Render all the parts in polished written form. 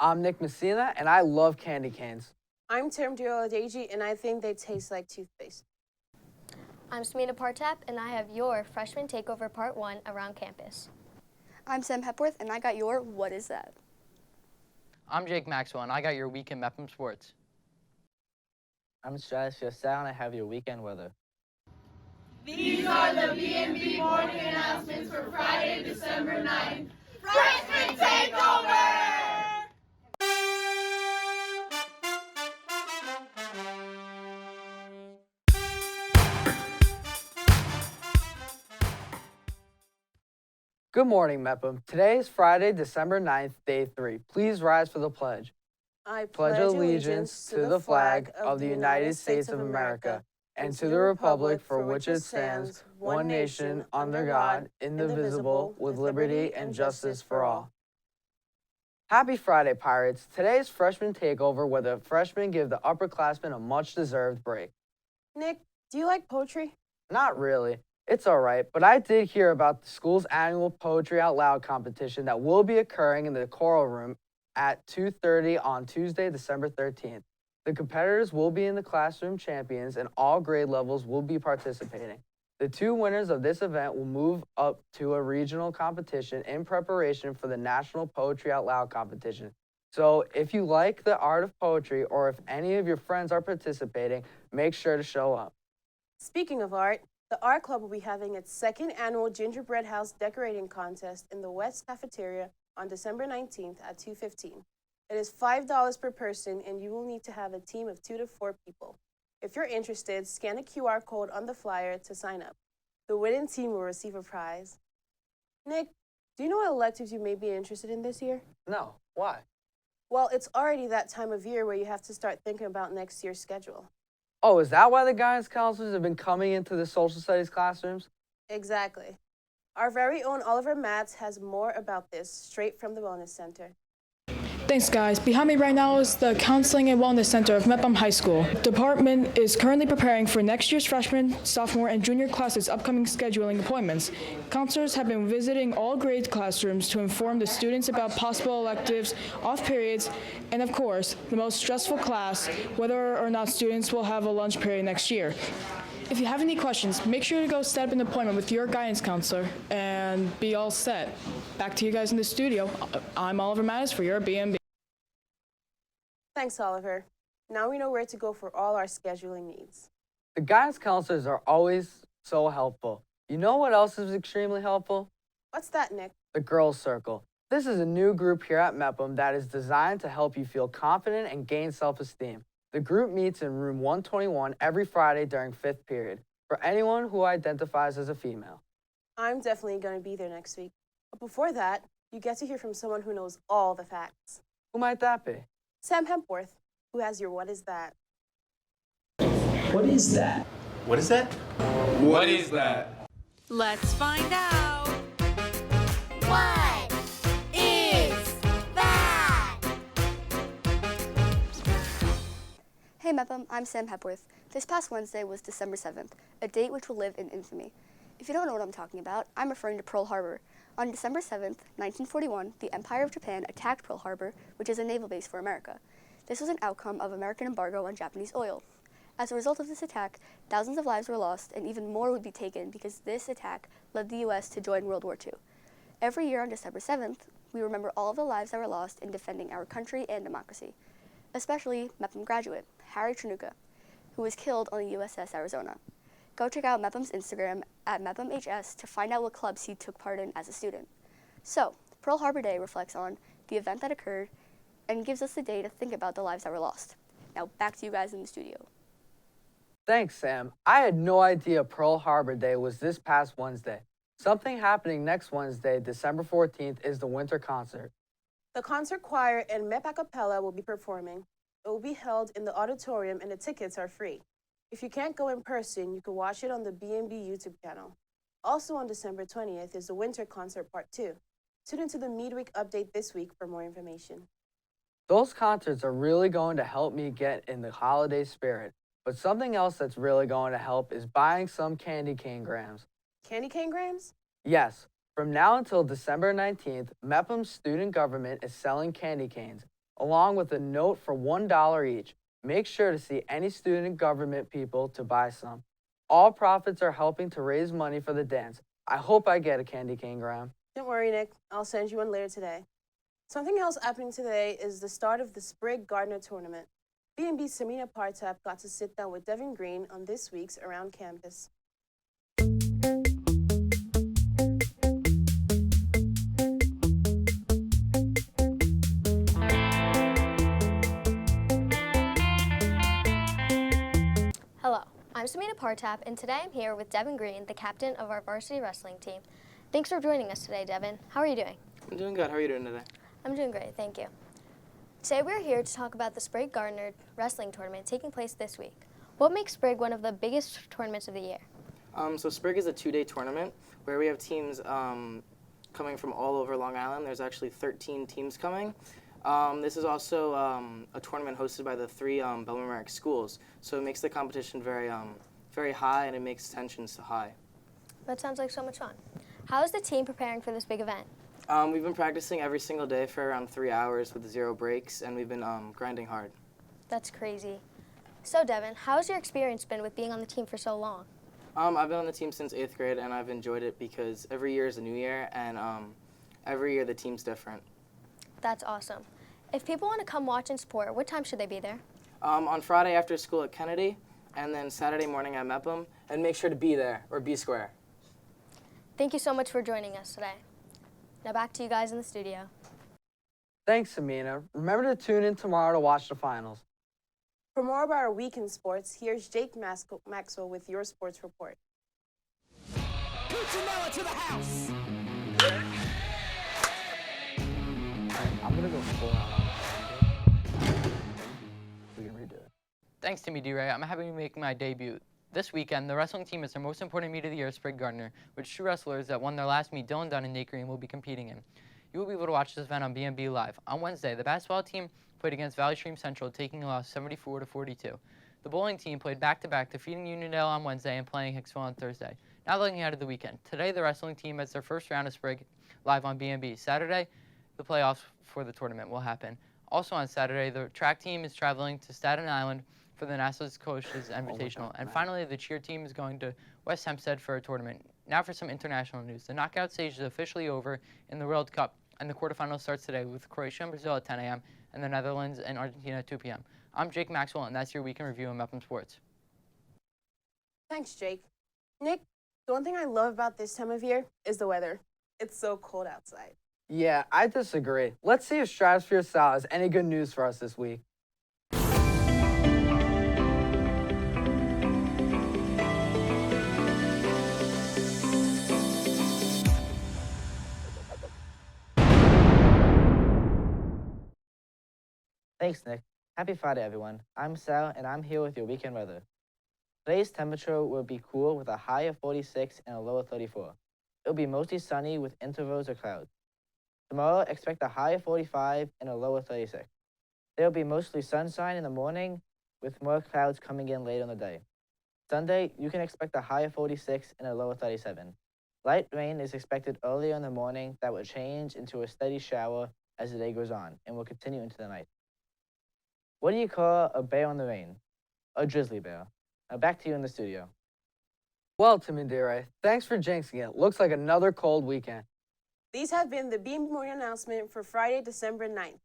I'm Nick Messina, and I love candy canes. I'm Temidire Oladeji, and I think they taste like toothpaste. I'm Sameena Partap, and I have your Freshman Takeover Part 1 around campus. I'm Sam Hepworth, and I got your What Is That? I'm Jake Maxwell, and I got your weekend Mepham sports. I'm Sal, and I have your weekend weather. These are the BMB morning announcements for Friday, December 9th. Freshman Takeover! Good morning, Mepham. Today is Friday, December 9th, Day 3. Please rise for the pledge. I Pledge allegiance to the flag of the United States of America and to the republic for which it stands, one nation, under God, indivisible, with liberty and justice for all. Happy Friday, Pirates. Today is Freshman Takeover, where the freshmen give the upperclassmen a much-deserved break. Nick, do you like poetry? Not really. It's all right, but I did hear about the school's annual Poetry Out Loud competition that will be occurring in the Choral Room at 2:30 on Tuesday, December 13th. The competitors will be in the classroom champions, and all grade levels will be participating. The two winners of this event will move up to a regional competition in preparation for the National Poetry Out Loud competition. So if you like the art of poetry, or if any of your friends are participating, make sure to show up. Speaking of art, the Art Club will be having its second annual Gingerbread House Decorating Contest in the West Cafeteria on December 19th at 2:15. It is $5 per person, and you will need to have a team of 2 to 4 people. If you're interested, scan the QR code on the flyer to sign up. The winning team will receive a prize. Nick, do you know what electives you may be interested in this year? No, why? Well, it's already that time of year where you have to start thinking about next year's schedule. Oh, is that why the guidance counselors have been coming into the social studies classrooms? Exactly. Our very own Oliver Matz has more about this straight from the Wellness Center. Thanks, guys. Behind me right now is the Counseling and Wellness Center of Mepham High School. The department is currently preparing for next year's freshman, sophomore, and junior classes' upcoming scheduling appointments. Counselors have been visiting all grade classrooms to inform the students about possible electives, off periods, and of course, the most stressful class, whether or not students will have a lunch period next year. If you have any questions, make sure to go set up an appointment with your guidance counselor and be all set. Back to you guys in the studio. I'm Oliver Mattis for your BMB. Thanks, Oliver. Now we know where to go for all our scheduling needs. The guidance counselors are always so helpful. You know what else is extremely helpful? What's that, Nick? The Girls Circle. This is a new group here at Mepham that is designed to help you feel confident and gain self-esteem. The group meets in room 121 every Friday during 5th period for anyone who identifies as a female. I'm definitely going to be there next week. But before that, you get to hear from someone who knows all the facts. Who might that be? Sam Hepworth, who has your What Is That? What is that? What is that? What is that? Let's find out. What is that? Hey Mepham, I'm Sam Hepworth. This past Wednesday was December 7th, a date which will live in infamy. If you don't know what I'm talking about, I'm referring to Pearl Harbor. On December 7th, 1941, the Empire of Japan attacked Pearl Harbor, which is a naval base for America. This was an outcome of American embargo on Japanese oil. As a result of this attack, thousands of lives were lost, and even more would be taken because this attack led the U.S. to join World War II. Every year on December 7th, we remember all of the lives that were lost in defending our country and democracy, especially Mepham graduate, Harry Tranuka, who was killed on the USS Arizona. Go check out Mepham's Instagram at MephamHS to find out what clubs he took part in as a student. So, Pearl Harbor Day reflects on the event that occurred and gives us the day to think about the lives that were lost. Now, back to you guys in the studio. Thanks, Sam. I had no idea Pearl Harbor Day was this past Wednesday. Something happening next Wednesday, December 14th, is the winter concert. The concert choir and Mep a cappella will be performing. It will be held in the auditorium, and the tickets are free. If you can't go in person, you can watch it on the BMB YouTube channel. Also on December 20th is the Winter Concert Part 2. Tune into the Midweek Update this week for more information. Those concerts are really going to help me get in the holiday spirit. But something else that's really going to help is buying some candy cane grams. Candy cane grams? Yes. From now until December 19th, Mepham's student government is selling candy canes. along with a note for $1 each. Make sure to see any student government people to buy some. All profits are helping to raise money for the dance. I hope I get a candy cane, Graham. Don't worry, Nick. I'll send you one later today. Something else happening today is the start of the Sprig Gardener tournament. BMB's Sameena Partap got to sit down with Devin Greene on this week's Around Campus. Hello, I'm Sameena Partap, and today I'm here with Devin Greene, the captain of our varsity wrestling team. Thanks for joining us today, Devin. How are you doing? I'm doing good. How are you doing today? I'm doing great, thank you. Today we're here to talk about the Sprig Gardener wrestling tournament taking place this week. What makes Sprig one of the biggest tournaments of the year? So Sprig is a 2-day tournament where we have teams coming from all over Long Island. There's actually 13 teams coming. This is also a tournament hosted by the 3 Bellmore-Merrick schools, so it makes the competition very high, and it makes tensions high. That sounds like so much fun. How is the team preparing for this big event? We've been practicing every single day for around 3 hours with 0 breaks, and we've been grinding hard. That's crazy. So Devin, how's your experience been with being on the team for so long? I've been on the team since 8th grade, and I've enjoyed it because every year is a new year, and every year the team's different. That's awesome. If people want to come watch and support, what time should they be there? On Friday after school at Kennedy, and then Saturday morning at Mepham, and make sure to be there, or be square. Thank you so much for joining us today. Now back to you guys in the studio. Thanks, Sameena. Remember to tune in tomorrow to watch the finals. For more about our week in sports, here's Jake Maxwell with your sports report. I'm gonna go full out. We can redo it. Thanks, Temidire. I'm happy to make my debut. This weekend, the wrestling team is their most important meet of the year, Sprig Gardener, which 2 wrestlers that won their last meet, Dylan Dunn and Nate Green, will be competing in. You will be able to watch this event on BMB Live. On Wednesday, the basketball team played against Valley Stream Central, taking a loss 74-42. The bowling team played back-to-back, defeating Uniondale on Wednesday and playing Hicksville on Thursday. Now looking ahead of the weekend. Today, the wrestling team has their first round of Sprig Live on BMB. Saturday, the playoffs for the tournament will happen. Also on Saturday, the track team is traveling to Staten Island for the Nassau's Coaches Invitational. And finally, the cheer team is going to West Hempstead for a tournament. Now for some international news. The knockout stage is officially over in the World Cup, and the quarterfinals starts today with Croatia and Brazil at 10 a.m. and the Netherlands and Argentina at 2 p.m. I'm Jake Maxwell, and that's your weekend review of Mepham Sports. Thanks, Jake. Nick, the one thing I love about this time of year is the weather. It's so cold outside. Yeah, I disagree. Let's see if Stratosphere Sal has any good news for us this week. Thanks, Nick. Happy Friday, everyone. I'm Sal, and I'm here with your weekend weather. Today's temperature will be cool with a high of 46 and a low of 34. It will be mostly sunny with intervals of clouds. Tomorrow, expect a high of 45 and a low of 36. There will be mostly sunshine in the morning with more clouds coming in later in the day. Sunday, you can expect a high of 46 and a low of 37. Light rain is expected earlier in the morning that will change into a steady shower as the day goes on and will continue into the night. What do you call a bear on the rain? A drizzly bear. Now back to you in the studio. Well, Temidire, thanks for jinxing it. Looks like another cold weekend. These have been the BMB Morning Announcement for Friday, December 9th.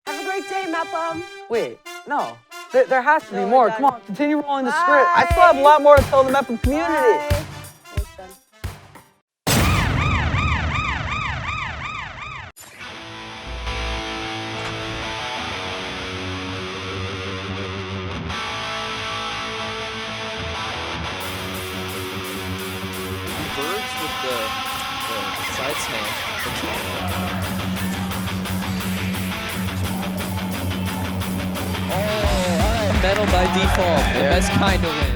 Have a great day, Mepham. Wait, no. There has to be No, we're more. done. Come on, continue rolling the Bye. script. I still have a lot more to tell the Mepham community. Bye. It's done. Birds with the side smash. Oh, all right. Metal by default. The best kind of win.